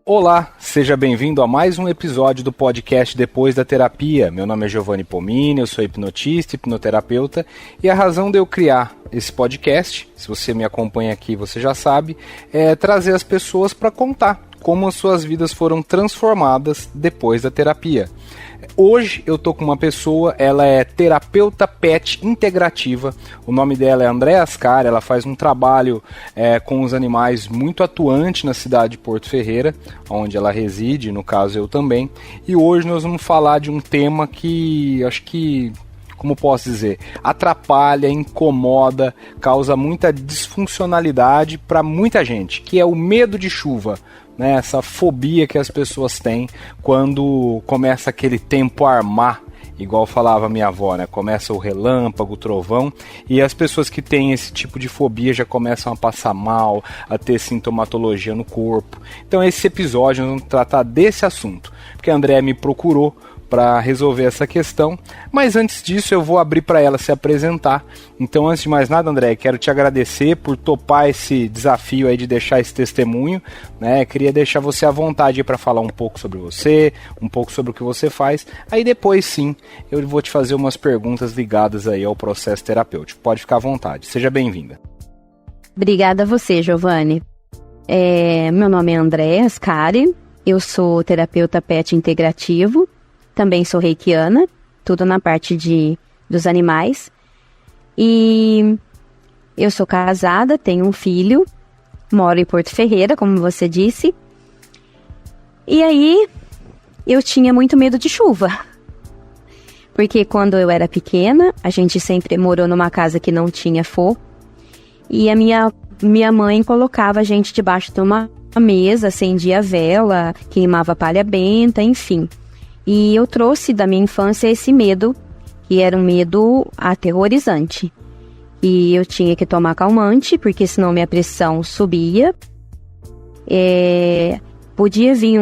Olá, seja bem-vindo a mais um episódio do podcast Depois da Terapia. Meu nome é Giovanni Pomini, eu sou hipnotista, hipnoterapeuta, e a razão de eu criar esse podcast, se você me acompanha aqui você já sabe, é trazer as pessoas para contar como as suas vidas foram transformadas depois da terapia. Hoje eu tô com uma pessoa, ela é terapeuta pet integrativa, o nome dela é Andréa Ascari, ela faz um trabalho com os animais muito atuante na cidade de Porto Ferreira, onde ela reside, no caso eu também, e hoje nós vamos falar de um tema que acho que, como posso dizer, atrapalha, incomoda, causa muita disfuncionalidade para muita gente, que é o medo de chuva. Né, essa fobia que as pessoas têm quando começa aquele tempo a armar, igual falava minha avó, né? Começa o relâmpago, o trovão, e as pessoas que têm esse tipo de fobia já começam a passar mal, a ter sintomatologia no corpo. Então esse episódio nós vamos tratar desse assunto, porque a Andréa me procurou para resolver essa questão, mas antes disso eu vou abrir para ela se apresentar. Então, antes de mais nada, André, quero te agradecer por topar esse desafio aí de deixar esse testemunho, né? Queria deixar você à vontade para falar um pouco sobre você, um pouco sobre o que você faz. Aí depois sim, eu vou te fazer umas perguntas ligadas aí ao processo terapêutico. Pode ficar à vontade. Seja bem-vinda. Obrigada a você, Giovanni. Meu nome é Andréa Ascari, eu sou terapeuta pet integrativo. Também sou reikiana, tudo na parte dos animais. E eu sou casada, tenho um filho, moro em Porto Ferreira, como você disse. E aí, eu tinha muito medo de chuva. Porque quando eu era pequena, a gente sempre morou numa casa que não tinha forro. E a minha mãe colocava a gente debaixo de uma mesa, acendia vela, queimava palha benta, enfim. E eu trouxe da minha infância esse medo, que era um medo aterrorizante. E eu tinha que tomar calmante, porque senão minha pressão subia. Podia vir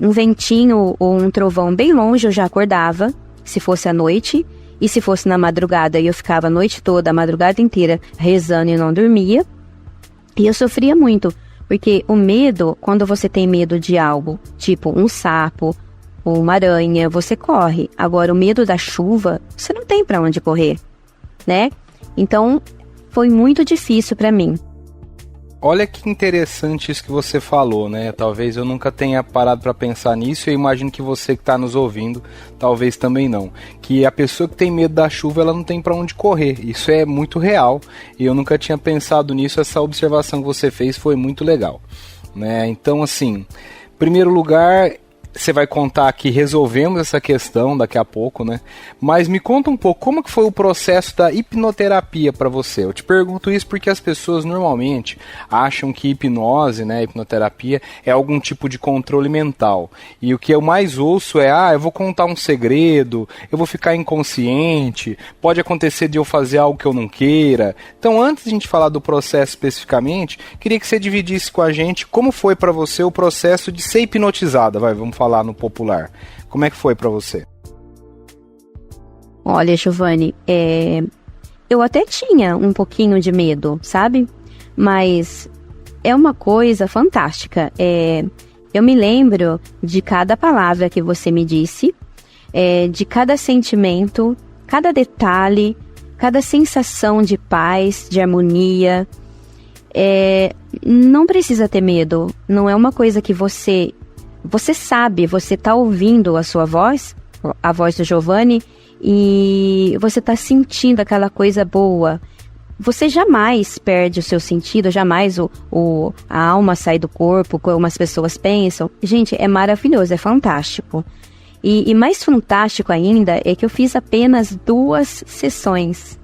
um ventinho ou um trovão bem longe, eu já acordava, se fosse à noite. E se fosse na madrugada, eu ficava a noite toda, a madrugada inteira, rezando e não dormia. E eu sofria muito, porque o medo, quando você tem medo de algo, tipo um sapo, ou uma aranha, você corre. Agora, o medo da chuva, você não tem para onde correr, né? Então, foi muito difícil para mim. Olha que interessante isso que você falou, né? Talvez eu nunca tenha parado para pensar nisso, e eu imagino que você que está nos ouvindo, talvez também não. Que a pessoa que tem medo da chuva, ela não tem para onde correr. Isso é muito real, e eu nunca tinha pensado nisso. Essa observação que você fez foi muito legal, né? Então, assim, em primeiro lugar, você vai contar que resolvemos essa questão daqui a pouco, né? Mas me conta um pouco, como que foi o processo da hipnoterapia para você? Eu te pergunto isso porque as pessoas normalmente acham que hipnose, né, hipnoterapia, é algum tipo de controle mental. E o que eu mais ouço é, eu vou contar um segredo, eu vou ficar inconsciente, pode acontecer de eu fazer algo que eu não queira. Então, antes de a gente falar do processo especificamente, queria que você dividisse com a gente como foi para você o processo de ser hipnotizada. Vamos falar no popular. Como é que foi pra você? Olha, Giovanni, eu até tinha um pouquinho de medo, sabe? Mas é uma coisa fantástica. Eu me lembro de cada palavra que você me disse, de cada sentimento, cada detalhe, cada sensação de paz, de harmonia. Não precisa ter medo. Não é uma coisa que você sabe, você está ouvindo a sua voz, a voz do Giovanni, e você está sentindo aquela coisa boa. Você jamais perde o seu sentido, jamais a alma sai do corpo, como as pessoas pensam. Gente, é maravilhoso, é fantástico. E mais fantástico ainda é que eu fiz apenas 2 sessões.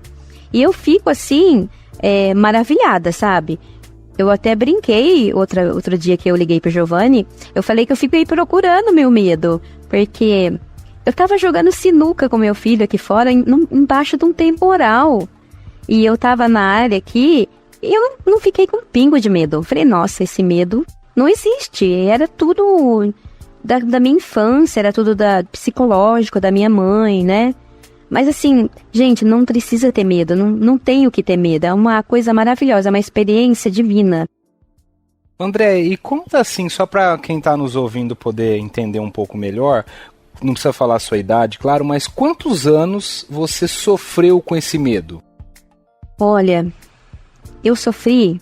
E eu fico assim, maravilhada, sabe? Eu até brinquei outro dia que eu liguei pro Giovanni, eu falei que eu fiquei procurando meu medo, porque eu tava jogando sinuca com meu filho aqui fora, embaixo de um temporal, e eu tava na área aqui, e eu não fiquei com um pingo de medo. Eu falei, nossa, esse medo não existe, era tudo da minha infância, era tudo psicológico, da minha mãe, né? Mas assim, gente, não precisa ter medo, não tem o que ter medo, é uma coisa maravilhosa, é uma experiência divina. André, e conta assim, só para quem está nos ouvindo poder entender um pouco melhor, não precisa falar a sua idade, claro, mas quantos anos você sofreu com esse medo? Olha, eu sofri,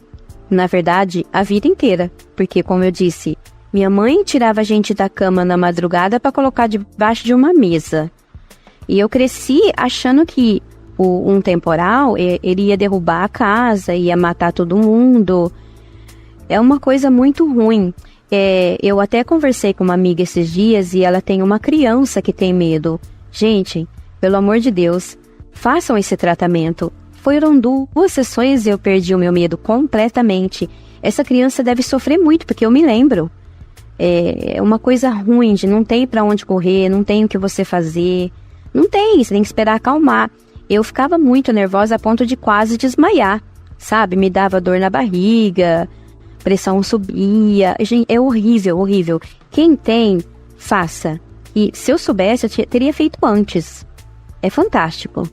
na verdade, a vida inteira, porque, como eu disse, minha mãe tirava a gente da cama na madrugada para colocar debaixo de uma mesa. E eu cresci achando que um temporal, ele ia derrubar a casa, ia matar todo mundo. É uma coisa muito ruim. Eu até conversei com uma amiga esses dias e ela tem uma criança que tem medo. Gente, pelo amor de Deus, façam esse tratamento. Foram 2 sessões e eu perdi o meu medo completamente. Essa criança deve sofrer muito, porque eu me lembro. É uma coisa ruim de não ter para onde correr, não tem o que você fazer. Não tem, você tem que esperar acalmar. Eu ficava muito nervosa a ponto de quase desmaiar, sabe? Me dava dor na barriga, pressão subia. Gente, é horrível, horrível. Quem tem, faça. E se eu soubesse, eu teria feito antes. É fantástico.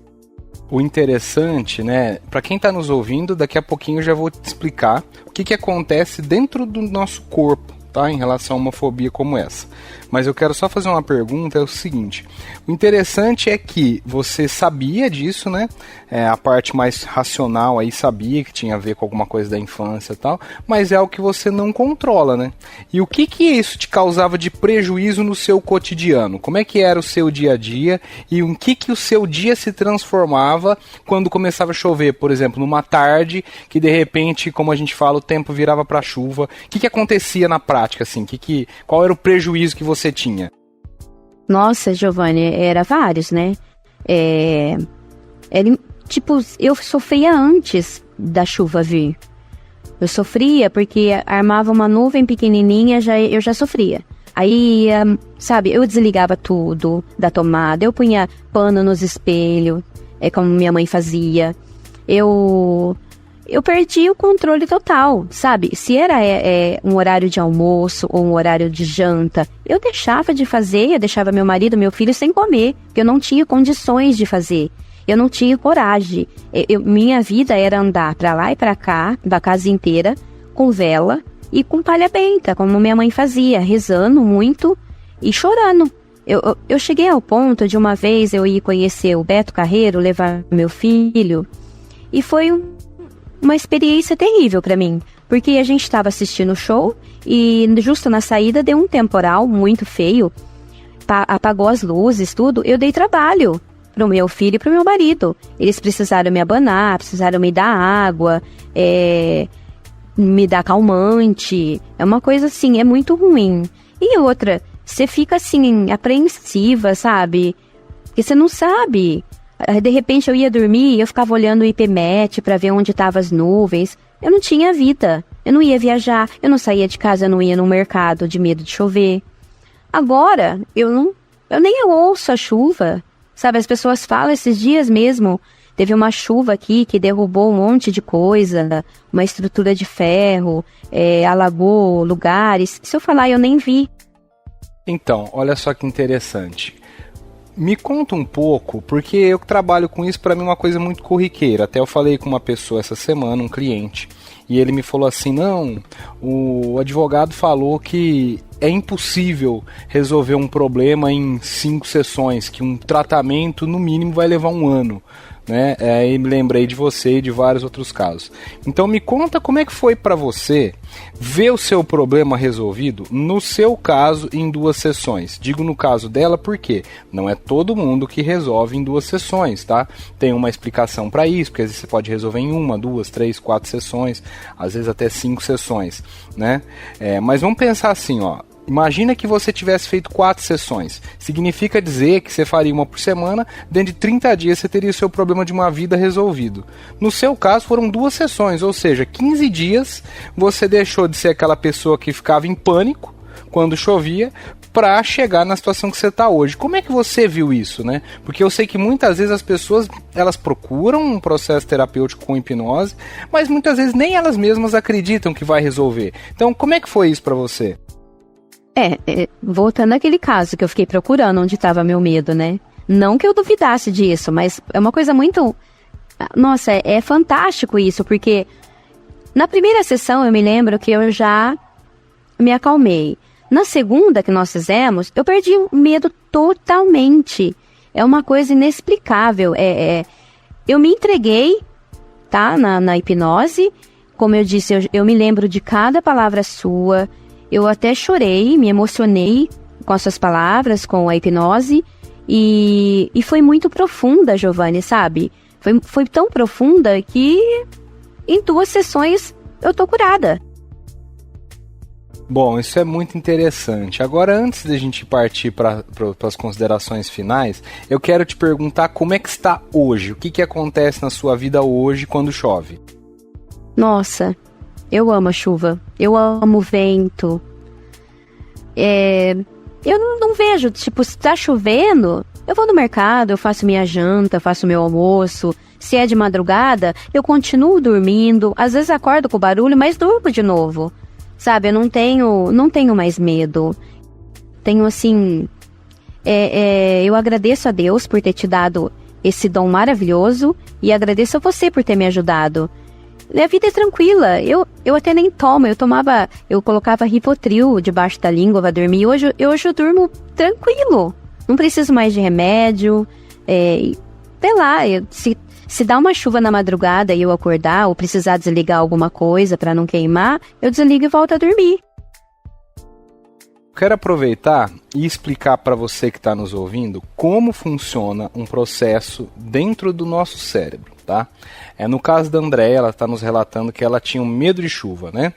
O interessante, né, para quem está nos ouvindo, daqui a pouquinho eu já vou te explicar o que acontece dentro do nosso corpo, tá, em relação a uma fobia como essa. Mas eu quero só fazer uma pergunta, é o seguinte: o interessante é que você sabia disso, né? A parte mais racional aí sabia que tinha a ver com alguma coisa da infância e tal, mas é algo que você não controla, né? E o que isso te causava de prejuízo no seu cotidiano? Como é que era o seu dia a dia e em que o seu dia se transformava quando começava a chover, por exemplo, numa tarde que de repente, como a gente fala, o tempo virava para chuva? O que acontecia na prática, assim? Qual era o prejuízo que você tinha? Nossa, Giovanni, era vários, né? Tipo, eu sofria antes da chuva vir. Eu sofria porque armava uma nuvem pequenininha, eu já sofria. Aí, sabe, eu desligava tudo da tomada, eu punha pano nos espelhos, como minha mãe fazia. Eu perdi o controle total, sabe? Se era um horário de almoço ou um horário de janta, eu deixava de fazer, eu deixava meu marido, meu filho sem comer, porque eu não tinha condições de fazer. Eu não tinha coragem. Minha vida era andar pra lá e pra cá, da casa inteira, com vela e com palha benta, como minha mãe fazia, rezando muito e chorando. Eu cheguei ao ponto de uma vez eu ir conhecer o Beto Carreiro, levar meu filho, e foi uma experiência terrível pra mim, porque a gente estava assistindo o show e justo na saída deu um temporal muito feio, apagou as luzes, tudo. Eu dei trabalho pro meu filho e pro meu marido. Eles precisaram me abanar, precisaram me dar água, me dar calmante. É uma coisa assim, é muito ruim. E outra, você fica assim, apreensiva, sabe? Porque você não sabe. De repente eu ia dormir e eu ficava olhando o IPMET para ver onde estavam as nuvens. Eu não tinha vida. Eu não ia viajar, eu não saía de casa, eu não ia no mercado de medo de chover. Agora, eu nem ouço a chuva. Sabe, as pessoas falam esses dias mesmo, teve uma chuva aqui que derrubou um monte de coisa, uma estrutura de ferro, alagou lugares. Se eu falar, eu nem vi. Então, olha só que interessante. Me conta um pouco, porque eu que trabalho com isso, para mim é uma coisa muito corriqueira. Até eu falei com uma pessoa essa semana, um cliente, e ele me falou assim: não, o advogado falou que é impossível resolver um problema em 5 sessões, que um tratamento no mínimo vai levar 1 ano. Né? Aí me lembrei de você e de vários outros casos. Então me conta como é que foi para você ver o seu problema resolvido, no seu caso, em 2 sessões. Digo no caso dela porque não é todo mundo que resolve em 2 sessões, tá? Tem uma explicação para isso, porque às vezes você pode resolver em 1, 2, 3, 4 sessões, às vezes até 5 sessões, né? Mas vamos pensar assim, ó. Imagina que você tivesse feito 4 sessões. Significa dizer que você faria 1 por semana, dentro de 30 dias você teria o seu problema de uma vida resolvido. No seu caso foram 2 sessões, ou seja, 15 dias você deixou de ser aquela pessoa que ficava em pânico quando chovia para chegar na situação que você está hoje. Como é que você viu isso, né? Porque eu sei que muitas vezes as pessoas elas procuram um processo terapêutico com hipnose, mas muitas vezes nem elas mesmas acreditam que vai resolver. Então, como é que foi isso para você? Voltando àquele caso que eu fiquei procurando onde estava meu medo, né? Não que eu duvidasse disso, mas é uma coisa muito... Nossa, é fantástico isso, porque Na primeira sessão, eu me lembro que eu já me acalmei. Na segunda que nós fizemos, eu perdi o medo totalmente. É uma coisa inexplicável. Eu me entreguei, tá, na hipnose. Como eu disse, eu me lembro de cada palavra sua. Eu até chorei, me emocionei com as suas palavras, com a hipnose. E foi muito profunda, Giovanni, sabe? Foi tão profunda que em 2 sessões eu tô curada. Bom, isso é muito interessante. Agora, antes da gente partir para as considerações finais, eu quero te perguntar como é que está hoje. O que acontece na sua vida hoje quando chove? Nossa, eu amo a chuva. Eu amo o vento. Eu não vejo, tipo, se tá chovendo, eu vou no mercado, eu faço minha janta, faço meu almoço. Se é de madrugada, eu continuo dormindo. Às vezes acordo com barulho, mas durmo de novo. Sabe, eu não tenho mais medo. Tenho, assim... eu agradeço a Deus por ter te dado esse dom maravilhoso e agradeço a você por ter me ajudado. A vida é tranquila. Eu até nem tomo. Eu colocava Rivotril debaixo da língua pra dormir. Hoje eu durmo tranquilo. Não preciso mais de remédio. Sei lá, se dá uma chuva na madrugada e eu acordar ou precisar desligar alguma coisa para não queimar, eu desligo e volto a dormir. Quero aproveitar e explicar para você que está nos ouvindo como funciona um processo dentro do nosso cérebro, tá? No caso da Andréia, ela está nos relatando que ela tinha um medo de chuva, né?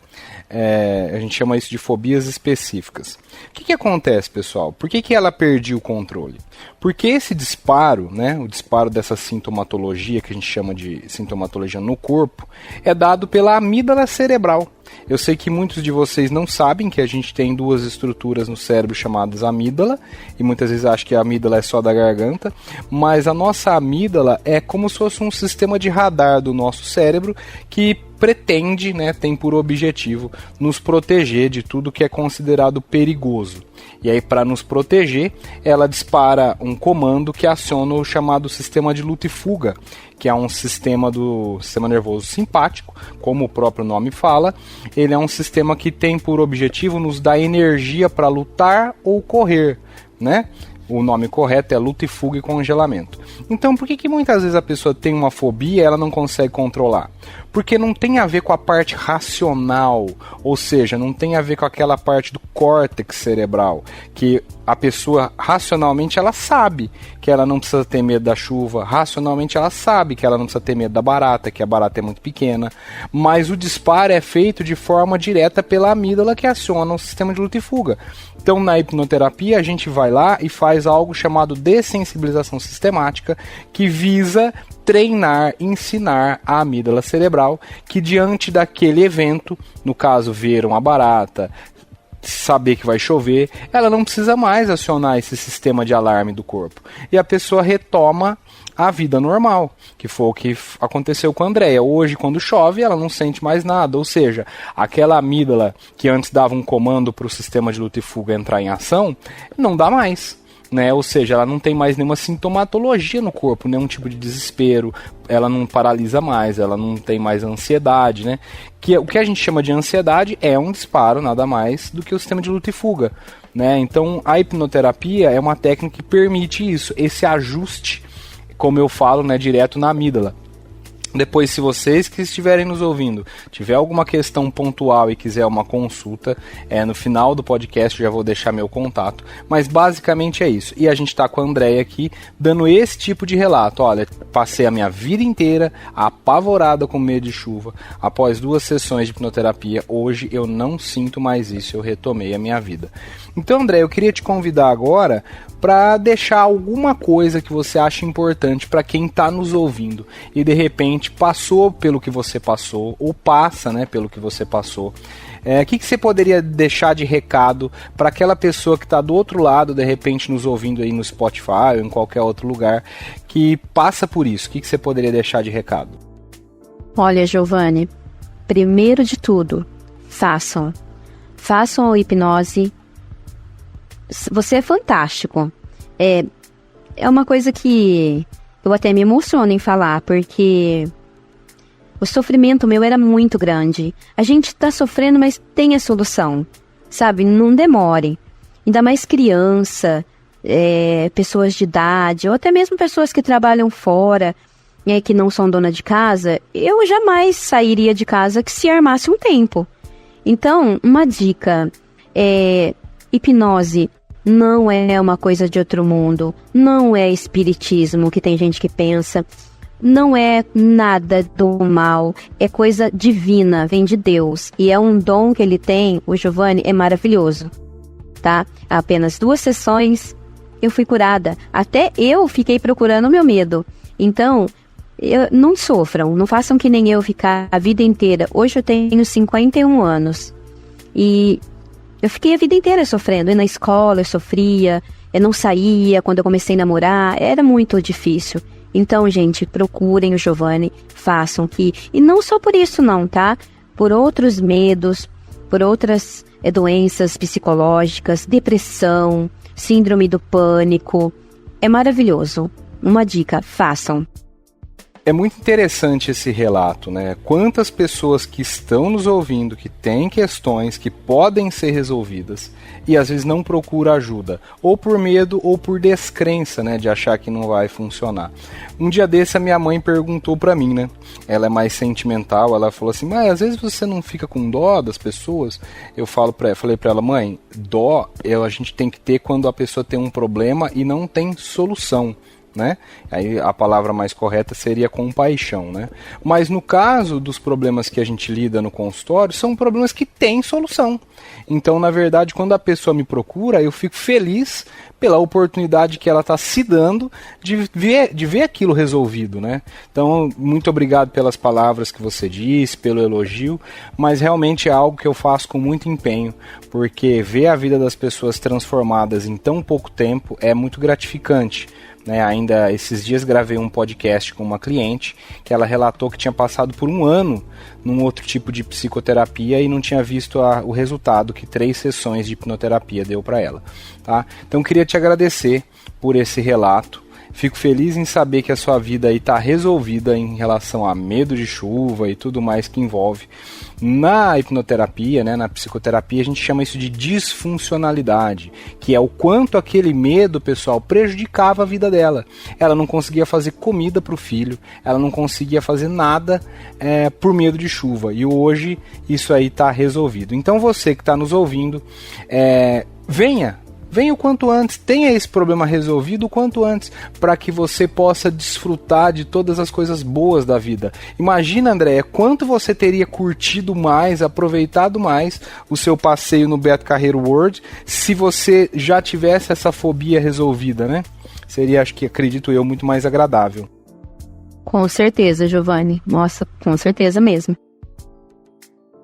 A gente chama isso de fobias específicas. O que acontece, pessoal? Por que ela perdia o controle? Porque esse disparo, né, o disparo dessa sintomatologia, que a gente chama de sintomatologia no corpo, é dado pela amígdala cerebral. Eu sei que muitos de vocês não sabem que a gente tem 2 estruturas no cérebro chamadas amígdala, e muitas vezes acham que a amígdala é só da garganta, mas a nossa amígdala é como se fosse um sistema de radar do nosso cérebro que pretende, né, tem por objetivo nos proteger de tudo que é considerado perigoso. E aí, para nos proteger, ela dispara um comando que aciona o chamado sistema de luta e fuga, que é um sistema do sistema nervoso simpático, como o próprio nome fala. Ele é um sistema que tem por objetivo nos dar energia para lutar ou correr, né? O nome correto é luta e fuga e congelamento. Então, por que muitas vezes a pessoa tem uma fobia e ela não consegue controlar? Porque não tem a ver com a parte racional, ou seja, não tem a ver com aquela parte do córtex cerebral, que a pessoa racionalmente ela sabe que ela não precisa ter medo da chuva, racionalmente ela sabe que ela não precisa ter medo da barata, que a barata é muito pequena, mas o disparo é feito de forma direta pela amígdala que aciona o sistema de luta e fuga. Então, na hipnoterapia, a gente vai lá e faz algo chamado dessensibilização sistemática, que visa treinar, ensinar a amígdala cerebral que diante daquele evento, no caso ver uma barata, saber que vai chover, ela não precisa mais acionar esse sistema de alarme do corpo. E a pessoa retoma a vida normal, que foi o que aconteceu com a Andréia. Hoje, quando chove, ela não sente mais nada, ou seja, aquela amígdala que antes dava um comando para o sistema de luta e fuga entrar em ação, não dá mais. Né? Ou seja, ela não tem mais nenhuma sintomatologia no corpo, nenhum tipo de desespero, ela não paralisa mais, ela não tem mais ansiedade, né? O que a gente chama de ansiedade é um disparo, nada mais do que o sistema de luta e fuga, né? Então, a hipnoterapia é uma técnica que permite isso, esse ajuste, como eu falo, né, direto na amígdala. Depois, se vocês que estiverem nos ouvindo tiver alguma questão pontual e quiser uma consulta, no final do podcast eu já vou deixar meu contato, mas basicamente é isso. E a gente está com a Andréia aqui dando esse tipo de relato. Olha, passei a minha vida inteira apavorada com medo de chuva. Após 2 sessões de hipnoterapia, hoje eu não sinto mais isso, eu retomei a minha vida. Então, André, eu queria te convidar agora para deixar alguma coisa que você acha importante para quem está nos ouvindo e de repente passou pelo que você passou ou passa, né, pelo que você passou. O que você poderia deixar de recado para aquela pessoa que está do outro lado, de repente nos ouvindo aí no Spotify ou em qualquer outro lugar, que passa por isso? O que você poderia deixar de recado? Olha, Giovanni, primeiro de tudo, façam a hipnose. Você é fantástico. É uma coisa que eu até me emociono em falar, porque O sofrimento meu era muito grande. A gente tá sofrendo, mas tem a solução, sabe? Não demore. Ainda mais criança, pessoas de idade, ou até mesmo pessoas que trabalham fora, que não são dona de casa. Eu jamais sairia de casa que se armasse um tempo. Então, uma dica, hipnose não é uma coisa de outro mundo, não é espiritismo, que tem gente que pensa, não é nada do mal, é coisa divina, vem de Deus, e é um dom que ele tem. O Giovanni é maravilhoso, tá? Apenas 2 sessões, eu fui curada, até eu fiquei procurando o meu medo. Então, não sofram, não façam que nem eu ficar a vida inteira. Hoje eu tenho 51 anos e eu fiquei a vida inteira sofrendo. E na escola eu sofria, eu não saía quando eu comecei a namorar, era muito difícil. Então, gente, procurem o Giovanni, façam que... E não só por isso não, tá? Por outros medos, por outras doenças psicológicas, depressão, síndrome do pânico. É maravilhoso. Uma dica, façam. É muito interessante esse relato, né? Quantas pessoas que estão nos ouvindo, que têm questões que podem ser resolvidas e às vezes não procuram ajuda, ou por medo ou por descrença, né? De achar que não vai funcionar. Um dia desse a minha mãe perguntou pra mim, né? Ela é mais sentimental, ela falou assim, mas às vezes você não fica com dó das pessoas? Eu falei pra ela, mãe, dó a gente tem que ter quando a pessoa tem um problema e não tem solução. Né? Aí a palavra mais correta seria compaixão, né? Mas no caso dos problemas que a gente lida no consultório, são problemas que têm solução. Então, na verdade, quando a pessoa me procura, eu fico feliz pela oportunidade que ela está se dando de ver aquilo resolvido, né? Então, muito obrigado pelas palavras que você disse, pelo elogio, mas realmente é algo que eu faço com muito empenho, porque ver a vida das pessoas transformadas em tão pouco tempo é muito gratificante. Né, ainda esses dias gravei um podcast com uma cliente que ela relatou que tinha passado por 1 ano num outro tipo de psicoterapia e não tinha visto o resultado que 3 sessões de hipnoterapia deu para ela. Tá? Então queria te agradecer por esse relato. Fico feliz em saber que a sua vida está resolvida em relação a medo de chuva e tudo mais que envolve. Na hipnoterapia, né, na psicoterapia, a gente chama isso de disfuncionalidade, que é o quanto aquele medo, pessoal, prejudicava a vida dela. Ela não conseguia fazer comida para o filho, ela não conseguia fazer nada por medo de chuva. E hoje isso aí está resolvido. Então você que está nos ouvindo, venha o quanto antes, tenha esse problema resolvido o quanto antes, para que você possa desfrutar de todas as coisas boas da vida. Imagina, Andréia, quanto você teria curtido mais, aproveitado mais o seu passeio no Beto Carreiro World se você já tivesse essa fobia resolvida, né? Seria, acredito eu, muito mais agradável. Com certeza, Giovanni. Nossa, com certeza mesmo.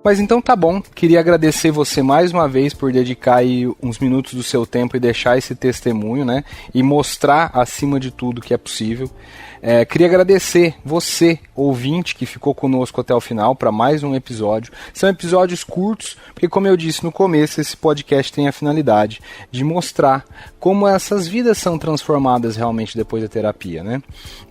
Mas então tá bom, queria agradecer você mais uma vez por dedicar aí uns minutos do seu tempo e deixar esse testemunho, né? E mostrar acima de tudo que é possível. Queria agradecer você, ouvinte, que ficou conosco até o final para mais um episódio. São episódios curtos, porque como eu disse no começo, esse podcast tem a finalidade de mostrar como essas vidas são transformadas realmente depois da terapia, né?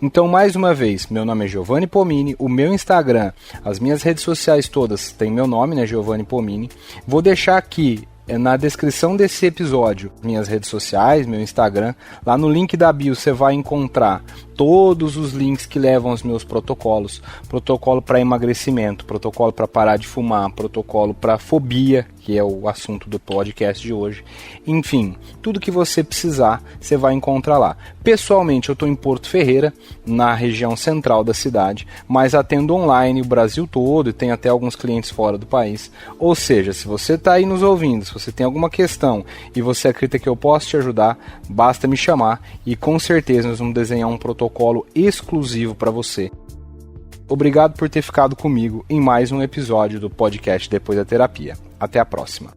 Então, mais uma vez, meu nome é Giovanni Pomini, o meu Instagram, as minhas redes sociais todas têm meu nome, né, Giovanni Pomini. Vou deixar aqui na descrição desse episódio minhas redes sociais, meu Instagram. Lá no link da bio você vai encontrar todos os links que levam aos meus protocolos. Protocolo para emagrecimento, protocolo para parar de fumar, protocolo para fobia, que é o assunto do podcast de hoje. Enfim, tudo que você precisar, você vai encontrar lá. Pessoalmente, eu estou em Porto Ferreira, na região central da cidade, mas atendo online o Brasil todo e tenho até alguns clientes fora do país. Ou seja, se você está aí nos ouvindo, se você tem alguma questão e você acredita que eu posso te ajudar, basta me chamar e com certeza nós vamos desenhar um protocolo exclusivo para você. Obrigado por ter ficado comigo em mais um episódio do podcast Depois da Terapia. Até a próxima.